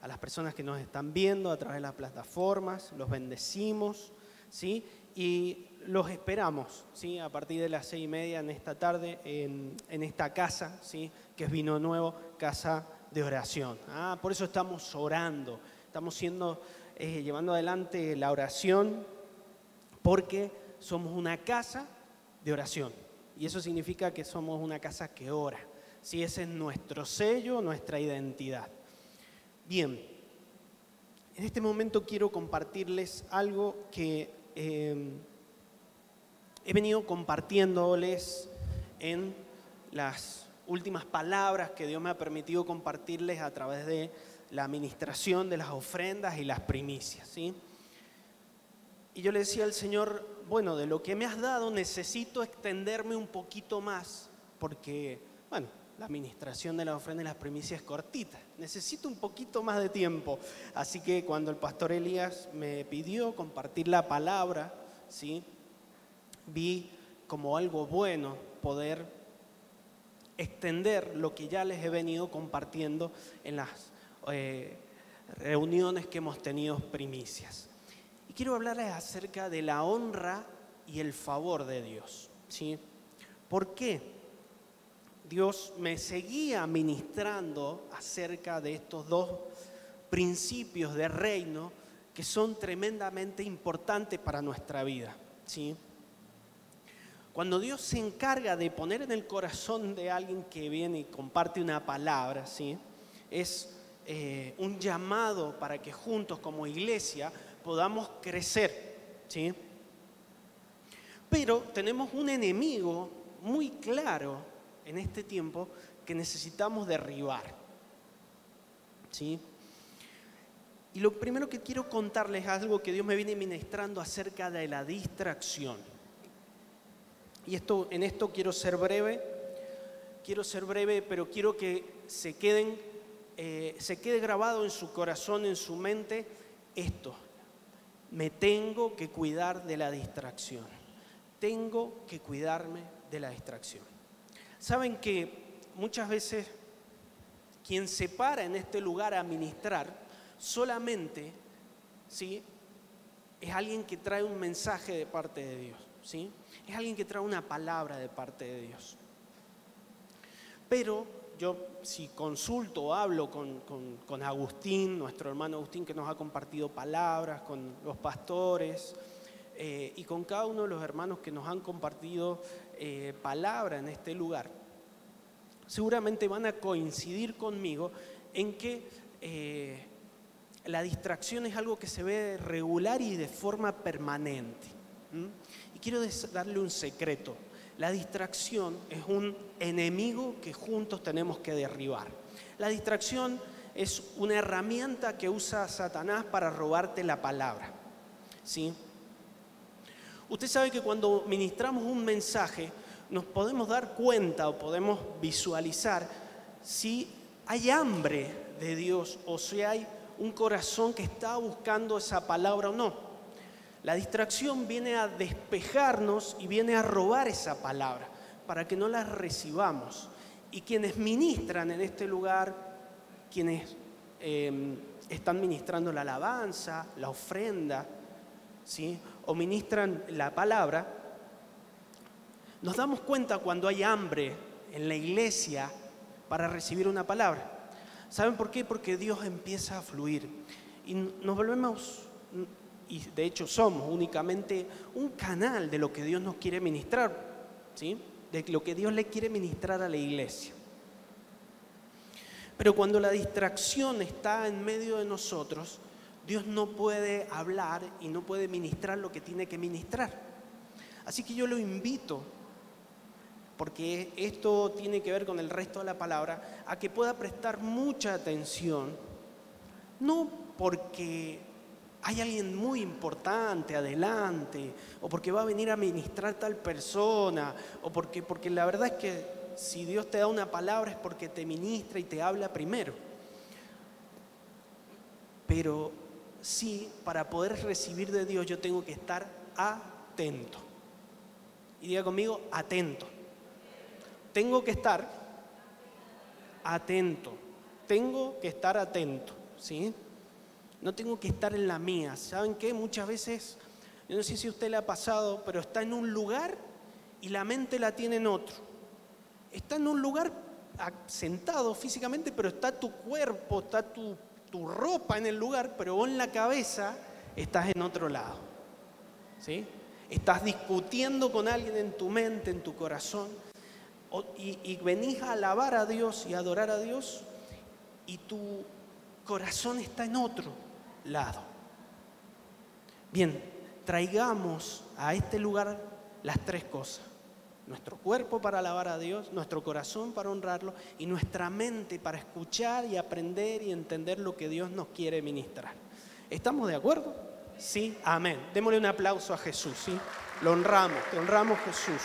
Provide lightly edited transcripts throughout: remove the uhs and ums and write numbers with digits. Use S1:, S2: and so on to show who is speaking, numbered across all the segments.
S1: a las personas que nos están viendo a través de las plataformas, los bendecimos, ¿sí? Y los esperamos, ¿sí? A partir de las 6:30 en esta tarde en esta casa, ¿sí? Que es Vino Nuevo, casa de oración. Por eso estamos orando, estamos llevando adelante la oración porque somos una casa de oración. Y eso significa que somos una casa que ora, ¿sí? Ese es nuestro sello, nuestra identidad. Bien, en este momento quiero compartirles algo que he venido compartiéndoles en las últimas palabras que Dios me ha permitido compartirles a través de la administración de las ofrendas y las primicias, ¿sí? Y yo le decía al Señor, bueno, de lo que me has dado necesito extenderme un poquito más, porque, bueno, la administración de las ofrendas y las primicias es cortita. Necesito un poquito más de tiempo. Así que cuando el pastor Elías me pidió compartir la palabra, ¿sí? Vi como algo bueno poder extender lo que ya les he venido compartiendo en las reuniones que hemos tenido primicias. Y quiero hablarles acerca de la honra y el favor de Dios, ¿sí? ¿Por qué? Dios me seguía ministrando acerca de estos dos principios de reino que son tremendamente importantes para nuestra vida, ¿sí? Cuando Dios se encarga de poner en el corazón de alguien que viene y comparte una palabra, ¿sí? Es un llamado para que juntos como iglesia podamos crecer, ¿sí? Pero tenemos un enemigo muy claro en este tiempo que necesitamos derribar, ¿sí? Y lo primero que quiero contarles es algo que Dios me viene ministrando acerca de la distracción. Y en esto quiero ser breve, pero quiero que se quede grabado en su corazón, en su mente, esto. Me tengo que cuidar de la distracción. Tengo que cuidarme de la distracción. Saben que muchas veces quien se para en este lugar a ministrar solamente, ¿sí? Es alguien que trae un mensaje de parte de Dios, ¿sí? Es alguien que trae una palabra de parte de Dios. Pero yo, si consulto o hablo con Agustín, nuestro hermano Agustín, que nos ha compartido palabras, con los pastores y con cada uno de los hermanos que nos han compartido palabra en este lugar, seguramente van a coincidir conmigo en que la distracción es algo que se ve regular y de forma permanente. Y quiero darle un secreto. La distracción es un enemigo que juntos tenemos que derribar. La distracción es una herramienta que usa Satanás para robarte la palabra, ¿sí? Usted sabe que cuando ministramos un mensaje nos podemos dar cuenta o podemos visualizar si hay hambre de Dios o si hay un corazón que está buscando esa palabra o no. La distracción viene a despejarnos y viene a robar esa palabra para que no la recibamos. Y quienes ministran en este lugar, quienes están ministrando la alabanza, la ofrenda, ¿sí? O ministran la palabra, nos damos cuenta cuando hay hambre en la iglesia para recibir una palabra. ¿Saben por qué? Porque Dios empieza a fluir y nos volvemos, y de hecho somos únicamente un canal de lo que Dios nos quiere ministrar, ¿sí? De lo que Dios le quiere ministrar a la iglesia. Pero cuando la distracción está en medio de nosotros, Dios no puede hablar y no puede ministrar lo que tiene que ministrar. Así que yo lo invito, porque esto tiene que ver con el resto de la palabra, a que pueda prestar mucha atención, no porque hay alguien muy importante adelante, o porque va a venir a ministrar tal persona, o porque la verdad es que si Dios te da una palabra es porque te ministra y te habla primero. Pero sí, para poder recibir de Dios yo tengo que estar atento. Y diga conmigo, atento. Tengo que estar atento. Tengo que estar atento, ¿sí? No tengo que estar en la mía. ¿Saben qué? Muchas veces, yo no sé si a usted le ha pasado, pero está en un lugar y la mente la tiene en otro. Está en un lugar sentado físicamente, pero está tu cuerpo, está tu ropa en el lugar, pero vos en la cabeza estás en otro lado, ¿sí? Estás discutiendo con alguien en tu mente, en tu corazón, y venís a alabar a Dios y a adorar a Dios, y tu corazón está en otro lado. Bien, traigamos a este lugar las tres cosas: nuestro cuerpo para alabar a Dios, nuestro corazón para honrarlo y nuestra mente para escuchar y aprender y entender lo que Dios nos quiere ministrar. ¿Estamos de acuerdo? Sí, amén. Démosle un aplauso a Jesús, ¿sí? Lo honramos, te honramos, Jesús.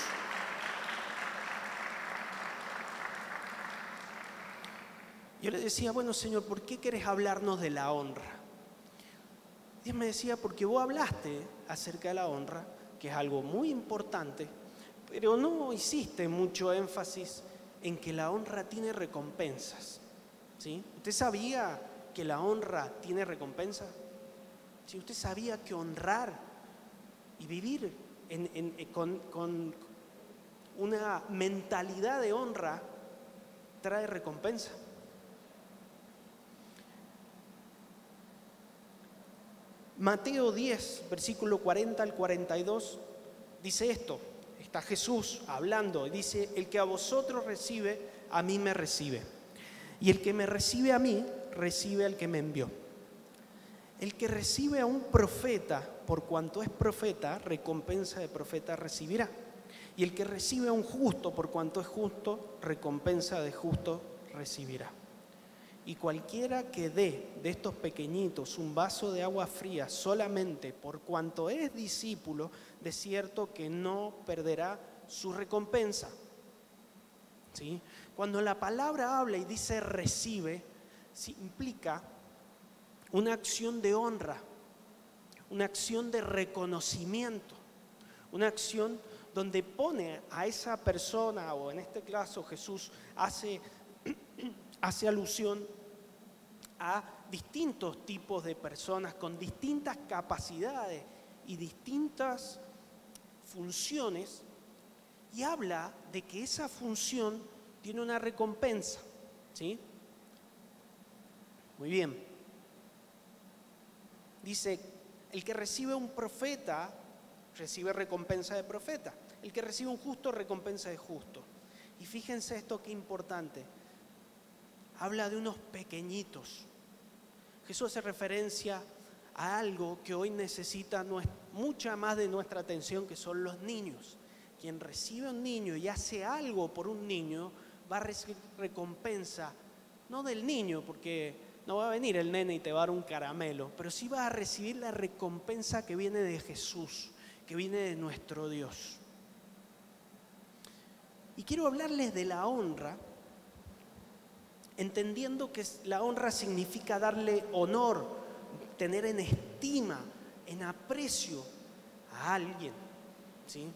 S1: Yo le decía, bueno, Señor, ¿por qué querés hablarnos de la honra? Dios me decía, porque vos hablaste acerca de la honra, que es algo muy importante, pero no hiciste mucho énfasis en que la honra tiene recompensas, ¿sí? ¿Usted sabía que la honra tiene recompensas? ¿Sí? ¿Usted sabía que honrar y vivir con una mentalidad de honra trae recompensa? Mateo 10, versículo 40 al 42, dice esto. Está Jesús hablando y dice: el que a vosotros recibe, a mí me recibe. Y el que me recibe a mí, recibe al que me envió. El que recibe a un profeta, por cuanto es profeta, recompensa de profeta recibirá. Y el que recibe a un justo, por cuanto es justo, recompensa de justo recibirá. Y cualquiera que dé de estos pequeñitos un vaso de agua fría solamente por cuanto es discípulo, de cierto que no perderá su recompensa. ¿Sí? Cuando la palabra habla y dice recibe, sí, implica una acción de honra, una acción de reconocimiento, una acción donde pone a esa persona, o en este caso Jesús hace alusión a distintos tipos de personas con distintas capacidades y distintas funciones, y habla de que esa función tiene una recompensa, ¿sí? Muy bien. Dice, el que recibe un profeta, recibe recompensa de profeta. El que recibe un justo, recompensa de justo. Y fíjense esto qué importante. Habla de unos pequeñitos. Jesús hace referencia a algo que hoy necesita mucha más de nuestra atención, que son los niños. Quien recibe a un niño y hace algo por un niño, va a recibir recompensa, no del niño, porque no va a venir el nene y te va a dar un caramelo, pero sí va a recibir la recompensa que viene de Jesús, que viene de nuestro Dios. Y quiero hablarles de la honra, entendiendo que la honra significa darle honor, tener en estima, en aprecio a alguien, ¿sí?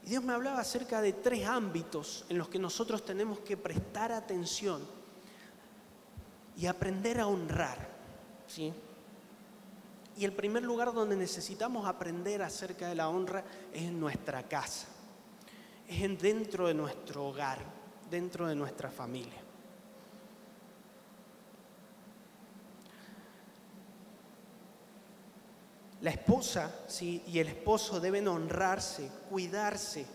S1: Y Dios me hablaba acerca de 3 ámbitos en los que nosotros tenemos que prestar atención y aprender a honrar, ¿sí? Y el primer lugar donde necesitamos aprender acerca de la honra es en nuestra casa, es dentro de nuestro hogar, dentro de nuestra familia. La esposa, ¿sí?, y el esposo deben honrarse, cuidarse,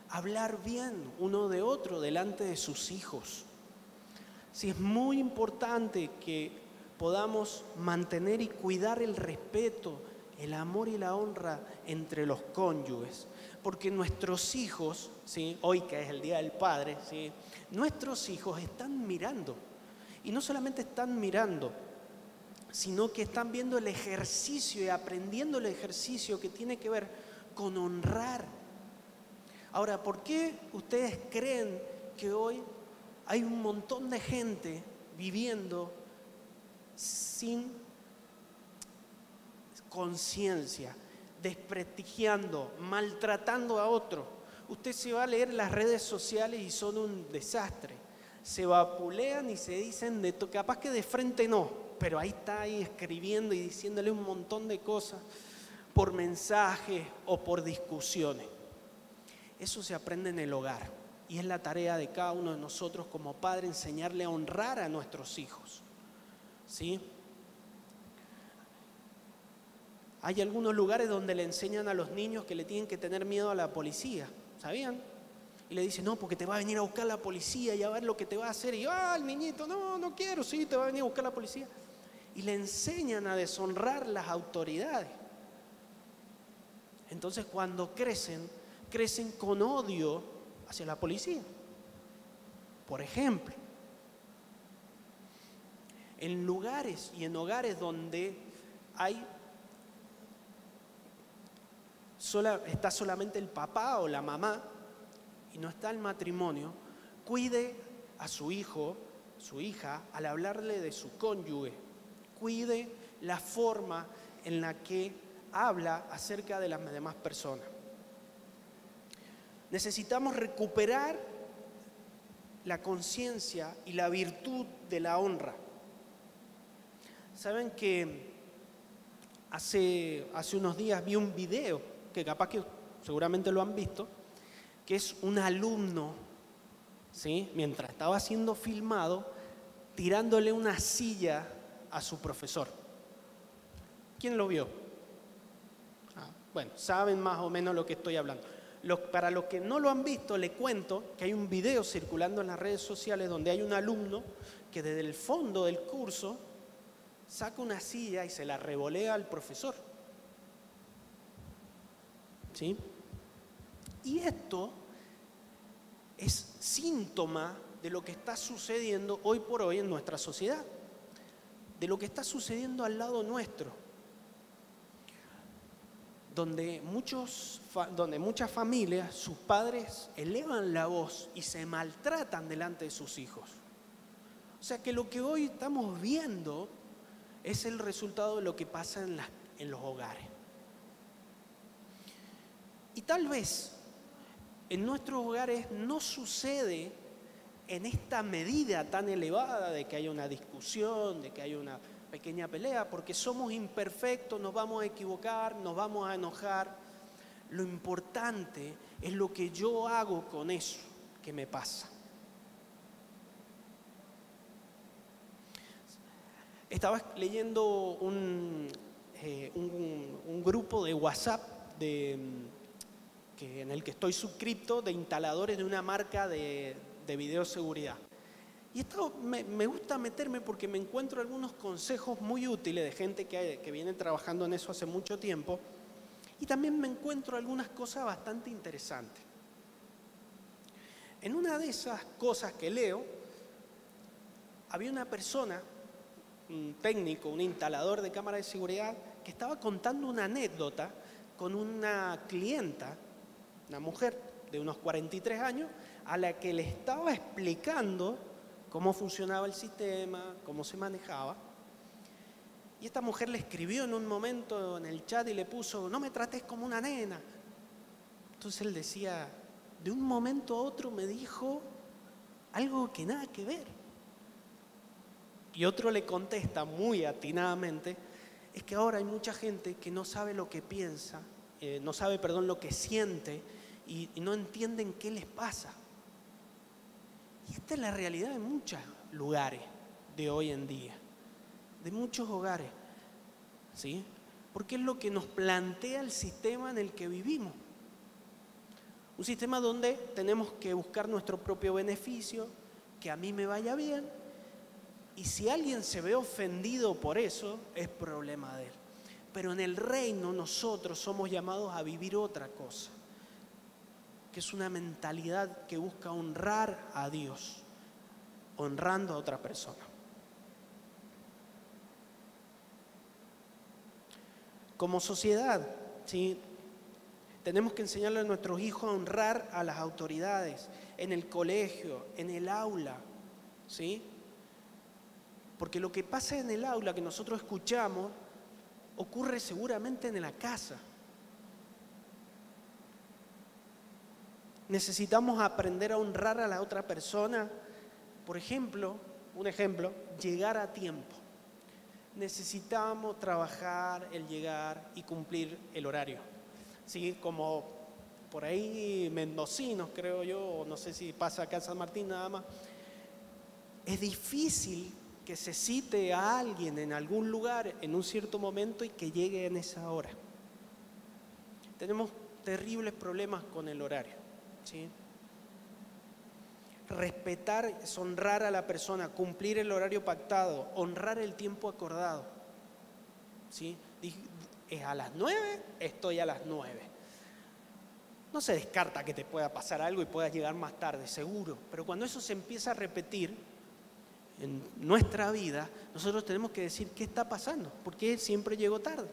S1: hablar bien uno de otro delante de sus hijos. Sí, es muy importante que podamos mantener y cuidar el respeto, el amor y la honra entre los cónyuges. Porque nuestros hijos, ¿sí?, hoy que es el Día del Padre, ¿sí?, nuestros hijos están mirando. Y no solamente están mirando, sino que están viendo el ejercicio y aprendiendo el ejercicio que tiene que ver con honrar. Ahora, ¿por qué ustedes creen que hoy hay un montón de gente viviendo sin conciencia, desprestigiando, maltratando a otro? Usted se va a leer las redes sociales y son un desastre. se vapulean y se dicen de todo, capaz que de frente no, pero ahí está ahí escribiendo y diciéndole un montón de cosas por mensajes o por discusiones. Eso se aprende en el hogar y es la tarea de cada uno de nosotros como padre enseñarle a honrar a nuestros hijos, ¿sí? Hay algunos lugares donde le enseñan a los niños que le tienen que tener miedo a la policía, ¿sabían? Y le dicen, no, porque te va a venir a buscar la policía y a ver lo que te va a hacer. Y el niñito, no quiero, sí, te va a venir a buscar la policía. Y le enseñan a deshonrar las autoridades. Entonces cuando crecen con odio hacia la policía. Por ejemplo, en lugares y en hogares donde está solamente el papá o la mamá y no está el matrimonio, cuide a su hijo, su hija, al hablarle de su cónyuge. Cuide la forma en la que habla acerca de las demás personas. Necesitamos recuperar la conciencia y la virtud de la honra. Saben que hace unos días vi un video, que capaz que seguramente lo han visto, que es un alumno, ¿sí?, mientras estaba siendo filmado, tirándole una silla a su profesor. ¿Quién lo vio? Bueno, saben más o menos lo que estoy hablando. Para los que no lo han visto, les cuento que hay un video circulando en las redes sociales donde hay un alumno que desde el fondo del curso saca una silla y se la revolea al profesor, ¿sí? Y esto es síntoma de lo que está sucediendo hoy por hoy en nuestra sociedad, de lo que está sucediendo al lado nuestro, donde muchas familias, sus padres elevan la voz y se maltratan delante de sus hijos. O sea que lo que hoy estamos viendo es el resultado de lo que pasa en los hogares. Y tal vez en nuestros hogares no sucede en esta medida tan elevada de que haya una discusión, de que haya una pequeña pelea, porque somos imperfectos, nos vamos a equivocar, nos vamos a enojar. Lo importante es lo que yo hago con eso que me pasa. Estaba leyendo un grupo de WhatsApp en el que estoy suscrito, de instaladores de una marca de videoseguridad. Y esto me gusta meterme porque me encuentro algunos consejos muy útiles de gente que viene trabajando en eso hace mucho tiempo. Y también me encuentro algunas cosas bastante interesantes. En una de esas cosas que leo, había una persona, un técnico, un instalador de cámara de seguridad, que estaba contando una anécdota con una clienta, una mujer de unos 43 años, a la que le estaba explicando cómo funcionaba el sistema, cómo se manejaba. Y esta mujer le escribió en un momento en el chat y le puso, no me trates como una nena. Entonces él decía, de un momento a otro me dijo algo que nada que ver. Y otro le contesta muy atinadamente, es que ahora hay mucha gente que no sabe lo que piensa, no sabe, lo que siente y no entienden qué les pasa. Y esta es la realidad de muchos lugares de hoy en día, de muchos hogares, ¿sí? Porque es lo que nos plantea el sistema en el que vivimos. Un sistema donde tenemos que buscar nuestro propio beneficio, que a mí me vaya bien, y si alguien se ve ofendido por eso, es problema de él. Pero en el reino nosotros somos llamados a vivir otra cosa, que es una mentalidad que busca honrar a Dios, honrando a otra persona. Como sociedad, ¿sí?, tenemos que enseñarle a nuestros hijos a honrar a las autoridades, en el colegio, en el aula, ¿sí? Porque lo que pasa en el aula que nosotros escuchamos ocurre seguramente en la casa. Necesitamos aprender a honrar a la otra persona Por ejemplo, un ejemplo, llegar a tiempo. Necesitamos trabajar el llegar y cumplir el horario. ¿Sí? Como por ahí mendocinos, creo yo, no sé si pasa acá en San Martín nada más. Es difícil que se cite a alguien en algún lugar en un cierto momento y que llegue en esa hora. Tenemos terribles problemas con el horario, ¿sí? Respetar es honrar a la persona, cumplir el horario pactado, honrar el tiempo acordado, ¿sí? Es a las 9, estoy a las 9. No se descarta que te pueda pasar algo y puedas llegar más tarde, seguro, pero cuando eso se empieza a repetir en nuestra vida, nosotros tenemos que decir, ¿qué está pasando? ¿Por qué siempre llego tarde?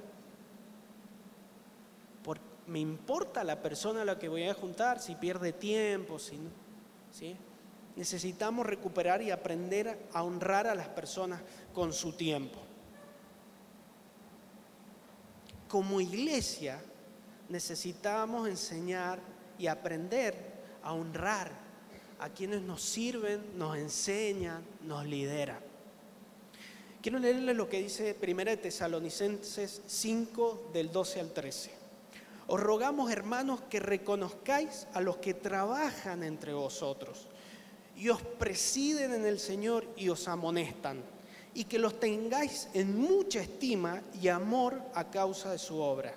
S1: ¿Me importa la persona a la que voy a juntar? Si pierde tiempo, si no, ¿sí? Necesitamos recuperar y aprender a honrar a las personas con su tiempo. Como iglesia necesitamos enseñar y aprender a honrar a quienes nos sirven, nos enseñan, nos lideran. Quiero leerles lo que dice 1 Tesalonicenses 5, del 12 al 13. Os rogamos, hermanos, que reconozcáis a los que trabajan entre vosotros y os presiden en el Señor y os amonestan, y que los tengáis en mucha estima y amor a causa de su obra.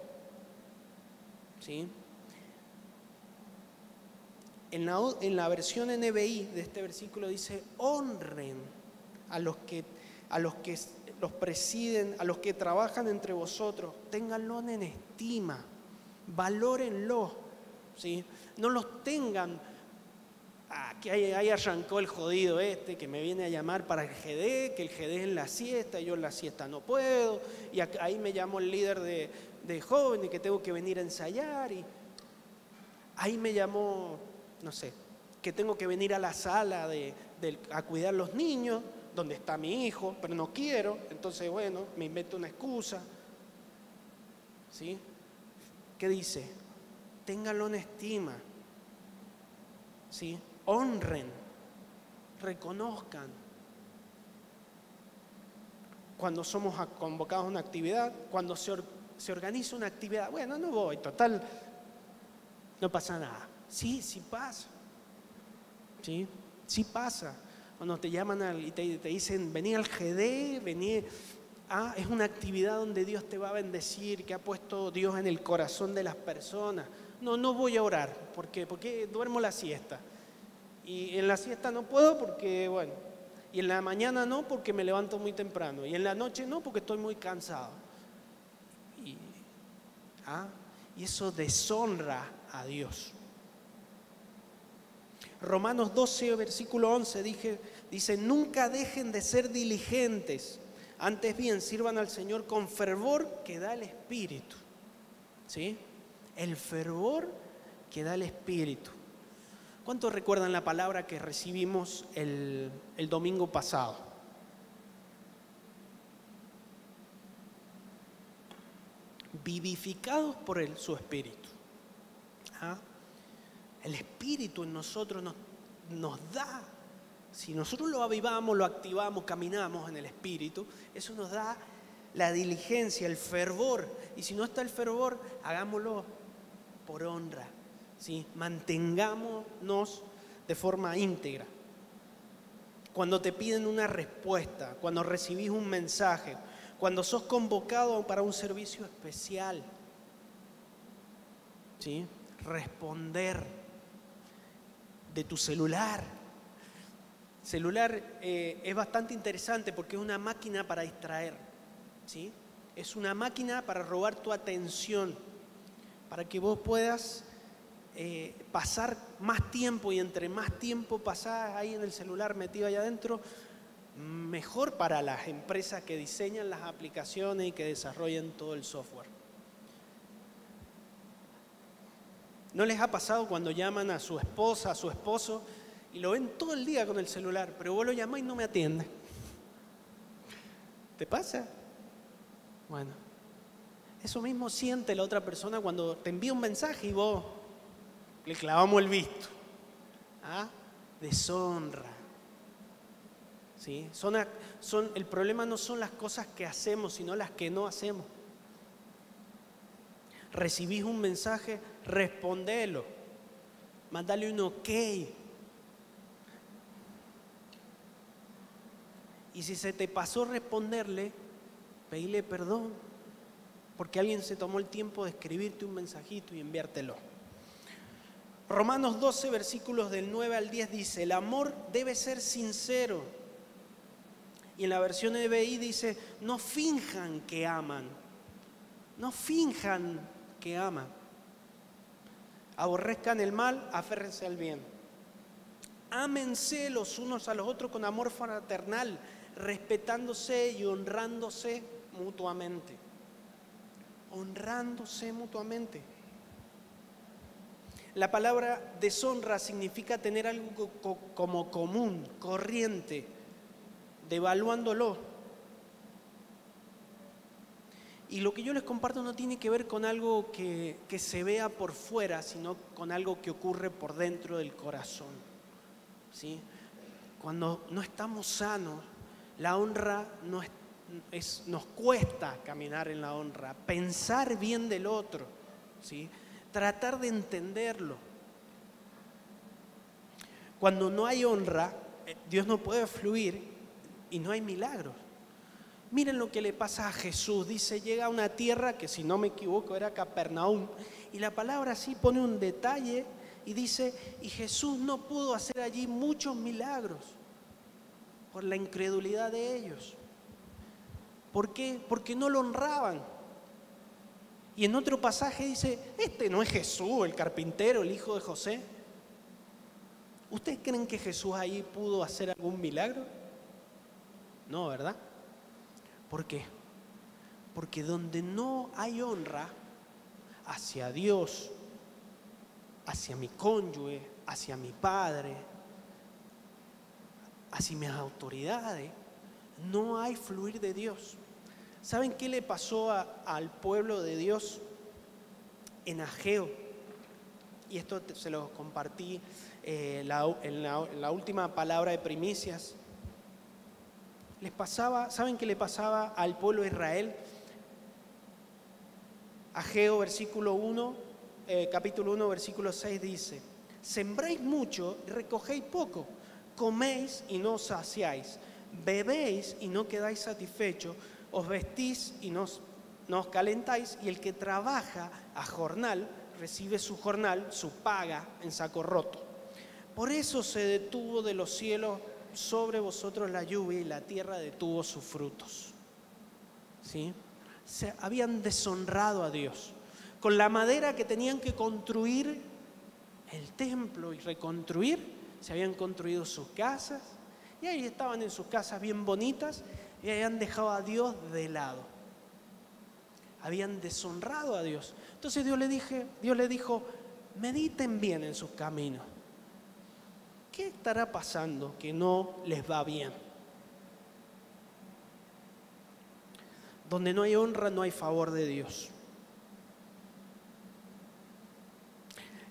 S1: ¿Sí? En la versión NBI de este versículo dice, honren a los que los presiden, a los que trabajan entre vosotros, ténganlo en estima, valórenlo, ¿sí? No los tengan, que ahí arrancó el jodido que me viene a llamar para el GD, que el GD es en la siesta, y yo en la siesta no puedo, y ahí me llamó el líder de jóvenes que tengo que venir a ensayar, y ahí me llamó, no sé, que tengo que venir a la sala a cuidar a los niños, donde está mi hijo, pero no quiero, entonces bueno, me invento una excusa, ¿sí? ¿Qué dice? Ténganlo en estima, ¿sí? Honren, reconozcan. Cuando somos convocados a una actividad, cuando se organiza una actividad, bueno, no voy, total, no pasa nada. Sí, sí pasa. ¿Sí? Sí pasa. Cuando te llaman y te dicen, vení al GD, vení. Es una actividad donde Dios te va a bendecir, que ha puesto Dios en el corazón de las personas. No voy a orar. ¿Por qué? Porque duermo la siesta. Y en la siesta no puedo porque, bueno, y en la mañana no porque me levanto muy temprano, y en la noche no porque estoy muy cansado. Y eso deshonra a Dios. Romanos 12, versículo 11 dice, nunca dejen de ser diligentes, antes bien sirvan al Señor con fervor que da el Espíritu. ¿Sí? El fervor que da el Espíritu. ¿Cuántos recuerdan la palabra que recibimos el domingo pasado? Vivificados por su Espíritu. El Espíritu en nosotros nos da, si nosotros lo avivamos, lo activamos, caminamos en el Espíritu, eso nos da la diligencia, el fervor. Y si no está el fervor, hagámoslo por honra, ¿sí? Mantengámonos de forma íntegra. Cuando te piden una respuesta, cuando recibís un mensaje, cuando sos convocado para un servicio especial, ¿sí? Responder de tu celular. Celular es bastante interesante porque es una máquina para distraer, ¿sí? Es una máquina para robar tu atención, para que vos puedas pasar más tiempo, y entre más tiempo pasás ahí en el celular metido allá adentro, mejor para las empresas que diseñan las aplicaciones y que desarrollan todo el software. ¿No les ha pasado cuando llaman a su esposa, a su esposo, y lo ven todo el día con el celular, pero vos lo llamás y no me atiende? ¿Te pasa? Bueno, eso mismo siente la otra persona cuando te envía un mensaje y vos le clavamos el visto. Deshonra. ¿sí? El problema no son las cosas que hacemos, sino las que no hacemos. Recibís un mensaje, respondelo, mandale un ok. Y si se te pasó responderle, pedile perdón, porque alguien se tomó el tiempo de escribirte un mensajito y enviártelo. Romanos 12, versículos del 9 al 10 dice, el amor debe ser sincero. Y en la versión NBI dice, no finjan que aman. No finjan que aman. Aborrezcan el mal, aférrense al bien. Ámense los unos a los otros con amor fraternal, respetándose y honrándose mutuamente. Honrándose mutuamente. La palabra deshonra significa tener algo como común, corriente, devaluándolo. Y lo que yo les comparto no tiene que ver con algo que se vea por fuera, sino con algo que ocurre por dentro del corazón, ¿sí? Cuando no estamos sanos, la honra nos cuesta caminar en la honra, pensar bien del otro, ¿sí? Tratar de entenderlo. Cuando no hay honra, Dios no puede fluir y no hay milagros. Miren lo que le pasa a Jesús. Dice, llega a una tierra que, si no me equivoco, era Capernaum. Y la palabra sí pone un detalle y dice, y Jesús no pudo hacer allí muchos milagros por la incredulidad de ellos. ¿Por qué? Porque no lo honraban. Y en otro pasaje dice, este no es Jesús, el carpintero, el hijo de José. ¿Ustedes creen que Jesús ahí pudo hacer algún milagro? No, ¿verdad? ¿Por qué? Porque donde no hay honra hacia Dios, hacia mi cónyuge, hacia mi padre, hacia mis autoridades, no hay fluir de Dios. ¿Saben qué le pasó al pueblo de Dios en Ageo? Y esto se lo compartí en la última palabra de primicias. ¿Saben qué le pasaba al pueblo de Israel? Ageo capítulo 1, versículo 6 dice, sembréis mucho y recogéis poco, coméis y no os saciáis, bebéis y no quedáis satisfechos, os vestís y no os calentáis, y el que trabaja a jornal recibe su jornal, su paga en saco roto. Por eso se detuvo de los cielos sobre vosotros la lluvia y la tierra detuvo sus frutos. ¿Sí? Se habían deshonrado a Dios. Con la madera que tenían que construir el templo y reconstruir, se habían construido sus casas y ahí estaban en sus casas bien bonitas y habían dejado a Dios de lado. Habían deshonrado a Dios. Entonces Dios le dijo, mediten bien en sus caminos. ¿Qué estará pasando que no les va bien? Donde no hay honra, no hay favor de Dios.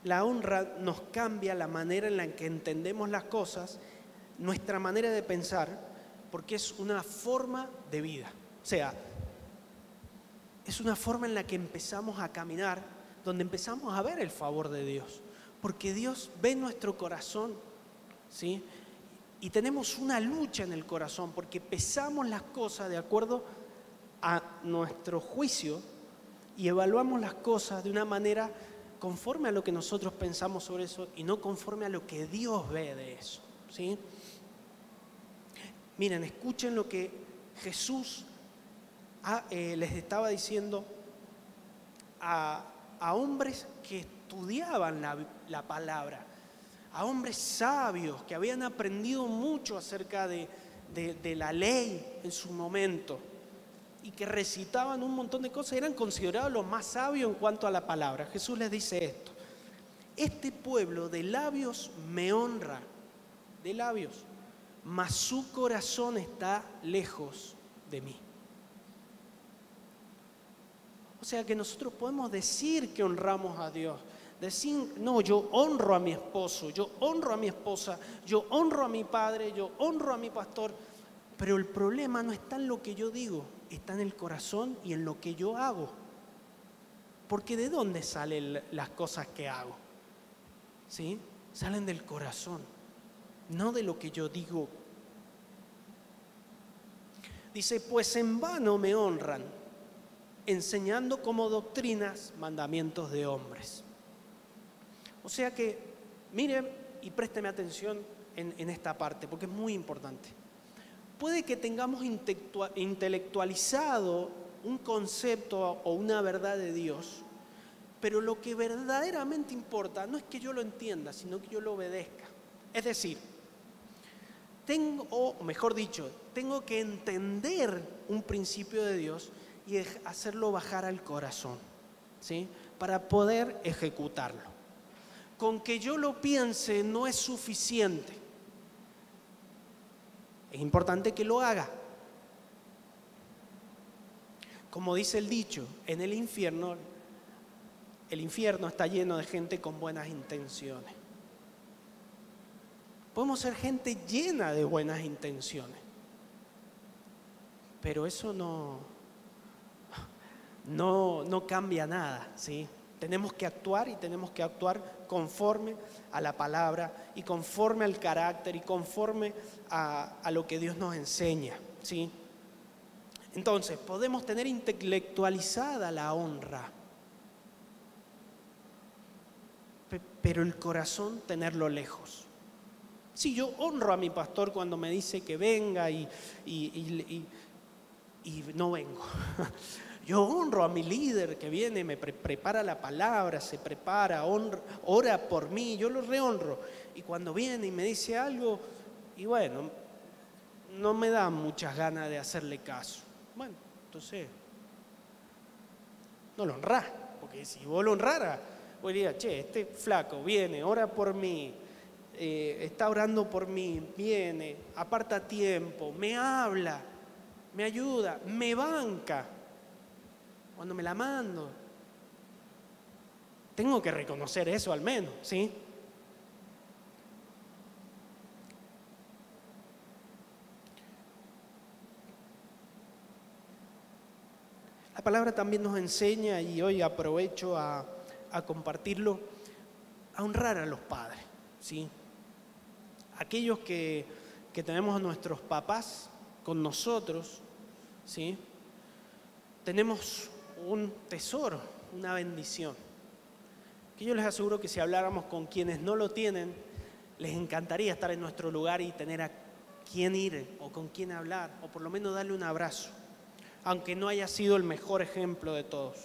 S1: La honra nos cambia la manera en la que entendemos las cosas, nuestra manera de pensar, porque es una forma de vida. O sea, es una forma en la que empezamos a caminar, donde empezamos a ver el favor de Dios. Porque Dios ve nuestro corazón, ¿sí? Y tenemos una lucha en el corazón, porque pesamos las cosas de acuerdo a nuestro juicio y evaluamos las cosas de una manera conforme a lo que nosotros pensamos sobre eso y no conforme a lo que Dios ve de eso, ¿sí? Miren, escuchen lo que Jesús les estaba diciendo a hombres que estudiaban la palabra, a hombres sabios que habían aprendido mucho acerca de la ley en su momento y que recitaban un montón de cosas, eran considerados los más sabios en cuanto a la palabra. Jesús les dice esto: este pueblo de labios me honra, de labios, mas su corazón está lejos de mí. O sea que nosotros podemos decir que honramos a Dios, decir, no, yo honro a mi esposo, yo honro a mi esposa, yo honro a mi padre, yo honro a mi pastor, Pero el problema no está en lo que yo digo, está en el corazón y en lo que yo hago. Porque ¿de dónde salen las cosas que hago? ¿Sí? Salen del corazón, no de lo que yo digo. Dice, pues en vano me honran, enseñando como doctrinas mandamientos de hombres. O sea que, mire y présteme atención en esta parte, porque es muy importante. Puede que tengamos intelectualizado un concepto o una verdad de Dios, pero lo que verdaderamente importa no es que yo lo entienda, sino que yo lo obedezca. Es decir, tengo que entender un principio de Dios y hacerlo bajar al corazón, ¿sí? Para poder ejecutarlo. Con que yo lo piense no es suficiente. Es importante que lo haga. Como dice el dicho, en el infierno está lleno de gente con buenas intenciones. Podemos ser gente llena de buenas intenciones, pero eso no cambia nada, ¿sí? Tenemos que actuar y tenemos que actuar conforme a la palabra y conforme al carácter y conforme a lo que Dios nos enseña, ¿sí? Entonces, podemos tener intelectualizada la honra, pero el corazón tenerlo lejos. Sí, yo honro a mi pastor cuando me dice que venga y no vengo. Yo honro a mi líder que viene, me prepara la palabra, se prepara, ora por mí, yo lo rehonro. Y cuando viene y me dice algo, y bueno, no me da muchas ganas de hacerle caso. Bueno, entonces, no lo honrás, porque si vos lo honraras, vos dirías, che, este flaco viene, ora por mí, está orando por mí, viene, aparta tiempo, me habla, me ayuda, me banca. Cuando me la mando, tengo que reconocer eso al menos, ¿sí? La palabra también nos enseña, y hoy aprovecho a compartirlo, a honrar a los padres, ¿sí? Aquellos que tenemos a nuestros papás con nosotros, ¿sí? Tenemos un tesoro, una bendición, que yo les aseguro que si habláramos con quienes no lo tienen, les encantaría estar en nuestro lugar y tener a quién ir o con quién hablar, o por lo menos darle un abrazo, aunque no haya sido el mejor ejemplo de todos.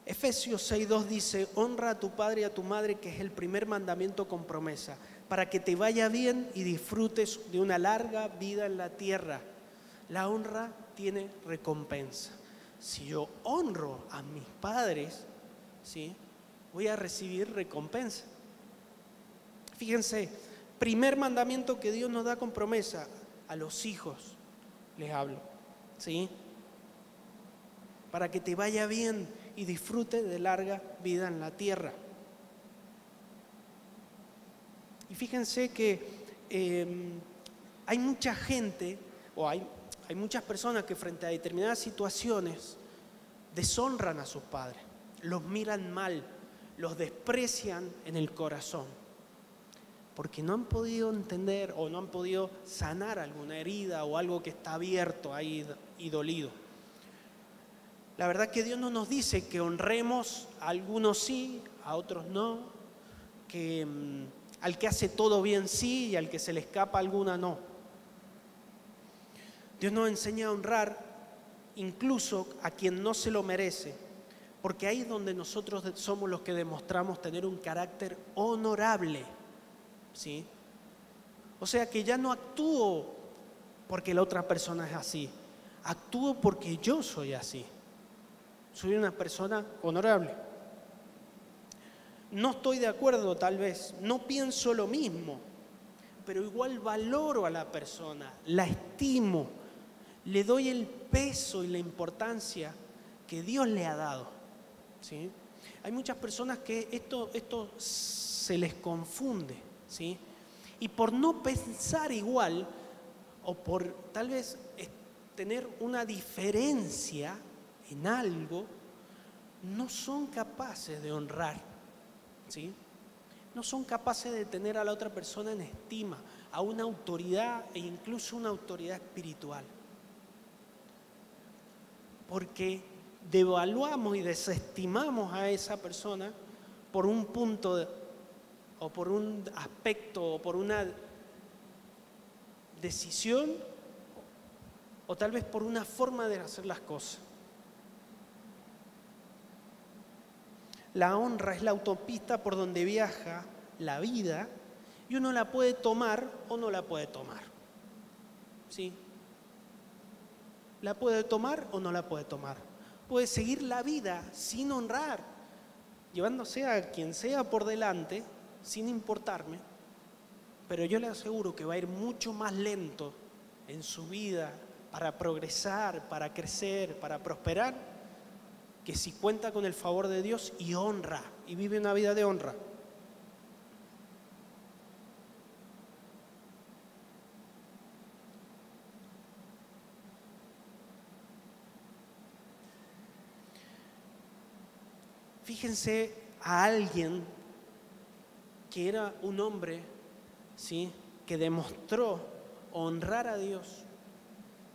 S1: Efesios 6:2 dice, honra a tu padre y a tu madre, que es el primer mandamiento con promesa, para que te vaya bien y disfrutes de una larga vida en la tierra. La honra tiene recompensa. Si yo honro a mis padres, ¿sí?, voy a recibir recompensa. Fíjense, primer mandamiento que Dios nos da con promesa, a los hijos les hablo, ¿sí? Para que te vaya bien y disfrute de larga vida en la tierra. Y fíjense que hay mucha gente, o hay muchas personas que frente a determinadas situaciones deshonran a sus padres, los miran mal, los desprecian en el corazón, porque no han podido entender o no han podido sanar alguna herida o algo que está abierto ahí y dolido. La verdad que Dios no nos dice que honremos a algunos sí, a otros no, que al que hace todo bien sí y al que se le escapa alguna no. Dios nos enseña a honrar incluso a quien no se lo merece, porque ahí es donde nosotros somos los que demostramos tener un carácter honorable, ¿sí? O sea que ya no actúo porque la otra persona es así, actúo porque yo soy así. Soy una persona honorable. No estoy de acuerdo tal vez, no pienso lo mismo, pero igual valoro a la persona, la estimo, le doy el peso y la importancia que Dios le ha dado, ¿sí? Hay muchas personas que esto se les confunde, ¿sí? Y por no pensar igual, o por tal vez tener una diferencia en algo, no son capaces de honrar, ¿sí? No son capaces de tener a la otra persona en estima, a una autoridad e incluso una autoridad espiritual. Porque devaluamos y desestimamos a esa persona por un punto o por un aspecto o por una decisión o tal vez por una forma de hacer las cosas. La honra es la autopista por donde viaja la vida y uno la puede tomar o no la puede tomar. ¿Sí? La puede tomar o no la puede tomar. Puede seguir la vida sin honrar, llevándose a quien sea por delante, sin importarme, pero yo le aseguro que va a ir mucho más lento en su vida para progresar, para crecer, para prosperar, que si cuenta con el favor de Dios y honra, y vive una vida de honra. Fíjense a alguien que era un hombre, ¿sí?, que demostró honrar a Dios,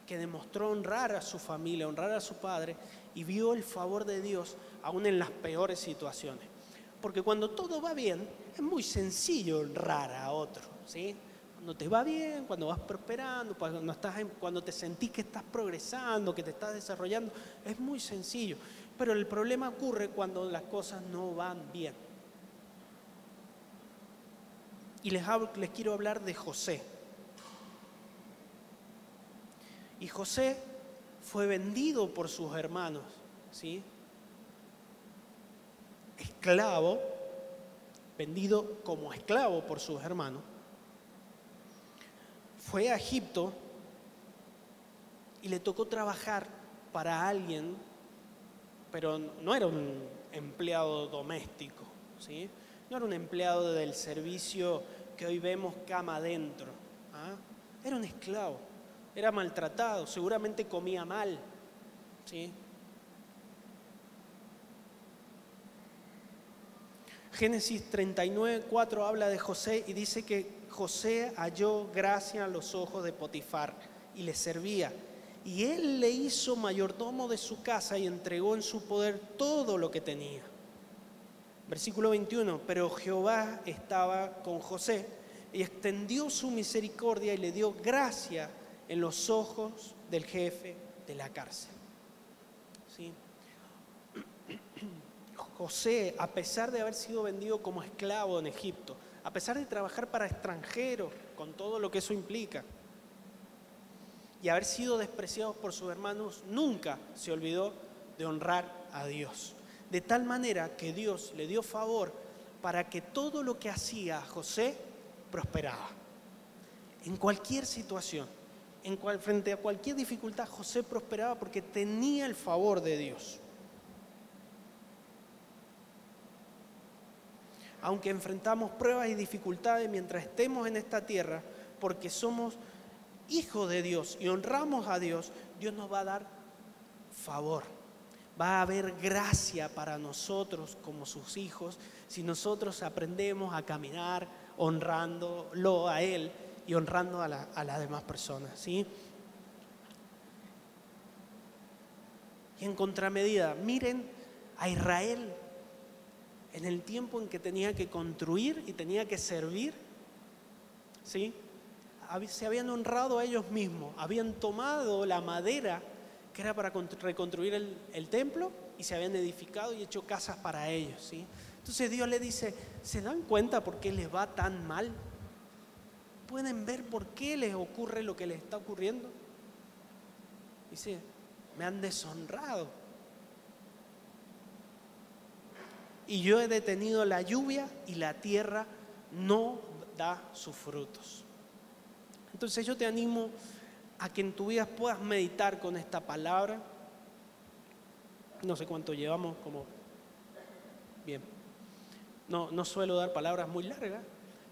S1: que demostró honrar a su familia, honrar a su padre, y vio el favor de Dios aún en las peores situaciones. Porque cuando todo va bien, es muy sencillo honrar a otro, ¿sí? Cuando te va bien, cuando vas prosperando, cuando te sentís que estás progresando, que te estás desarrollando, es muy sencillo. Pero el problema ocurre cuando las cosas no van bien. Y les quiero hablar de José. Y José fue vendido por sus hermanos, ¿sí? Esclavo, vendido como esclavo por sus hermanos. Fue a Egipto y le tocó trabajar para alguien, pero no era un empleado doméstico, ¿sí? No era un empleado del servicio que hoy vemos cama adentro, ¿ah? Era un esclavo, era maltratado, seguramente comía mal, ¿sí? Génesis 39:4 habla de José y dice que José halló gracia a los ojos de Potifar y le servía. Y él le hizo mayordomo de su casa y entregó en su poder todo lo que tenía. Versículo 21, pero Jehová estaba con José y extendió su misericordia y le dio gracia en los ojos del jefe de la cárcel. ¿Sí? José, a pesar de haber sido vendido como esclavo en Egipto, a pesar de trabajar para extranjeros, con todo lo que eso implica, y haber sido despreciado por sus hermanos, nunca se olvidó de honrar a Dios. De tal manera que Dios le dio favor para que todo lo que hacía José prosperaba. En cualquier situación, frente a cualquier dificultad, José prosperaba porque tenía el favor de Dios. Aunque enfrentamos pruebas y dificultades mientras estemos en esta tierra, porque somos hijos de Dios y honramos a Dios, Dios nos va a dar favor. Va a haber gracia para nosotros como sus hijos si nosotros aprendemos a caminar honrándolo a Él y honrando a las demás personas, ¿sí? Y en contramedida, miren a Israel en el tiempo en que tenía que construir y tenía que servir, ¿sí? Se habían honrado a ellos mismos, habían tomado la madera que era para reconstruir el templo y se habían edificado y hecho casas para ellos, ¿sí? Entonces Dios le dice, ¿se dan cuenta por qué les va tan mal? ¿Pueden ver por qué les ocurre lo que les está ocurriendo? Dice, me han deshonrado. Y yo he detenido la lluvia y la tierra no da sus frutos. Entonces yo te animo a que en tu vida puedas meditar con esta palabra. No sé cuánto llevamos, como bien. No suelo dar palabras muy largas,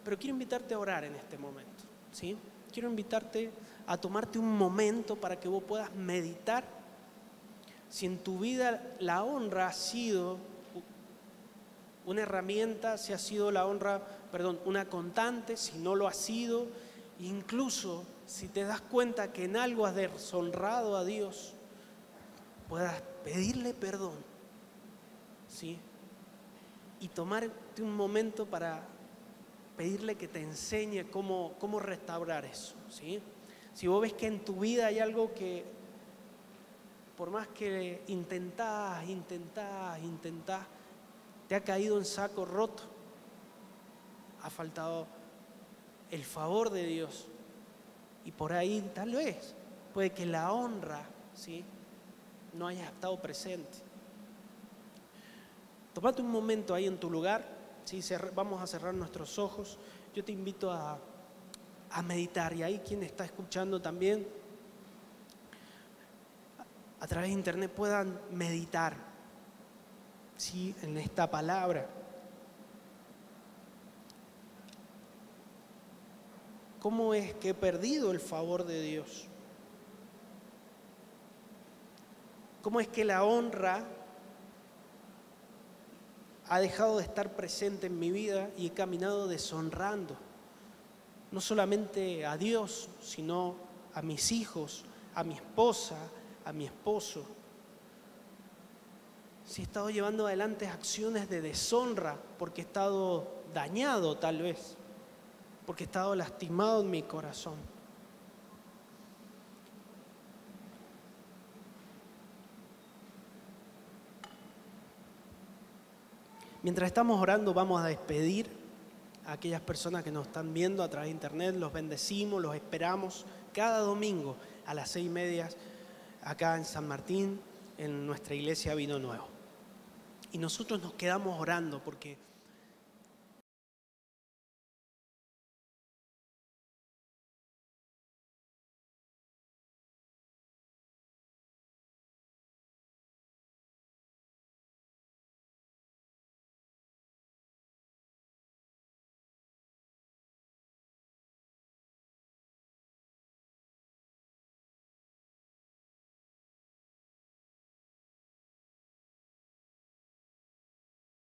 S1: pero quiero invitarte a orar en este momento, ¿sí? Quiero invitarte a tomarte un momento para que vos puedas meditar si en tu vida la honra ha sido una herramienta, si ha sido la honra, una constante, si no lo ha sido, incluso si te das cuenta que en algo has deshonrado a Dios, puedas pedirle perdón, ¿sí? Y tomarte un momento para pedirle que te enseñe cómo restaurar eso, ¿sí? Si vos ves que en tu vida hay algo que, por más que intentás, te ha caído en saco roto, ha faltado el favor de Dios, y por ahí tal vez puede que la honra, ¿sí?, no haya estado presente. Tómate un momento ahí en tu lugar, ¿sí? Vamos a cerrar nuestros ojos. Yo te invito a meditar, y ahí quien está escuchando también a través de internet puedan meditar, ¿sí?, en esta palabra. ¿Cómo es que he perdido el favor de Dios? ¿Cómo es que la honra ha dejado de estar presente en mi vida y he caminado deshonrando no solamente a Dios, sino a mis hijos, a mi esposa, a mi esposo? Si he estado llevando adelante acciones de deshonra porque he estado dañado tal vez, porque he estado lastimado en mi corazón. Mientras estamos orando, vamos a despedir a aquellas personas que nos están viendo a través de internet. Los bendecimos, los esperamos cada domingo a las 6:30 acá en San Martín, en nuestra iglesia Vino Nuevo. Y nosotros nos quedamos orando porque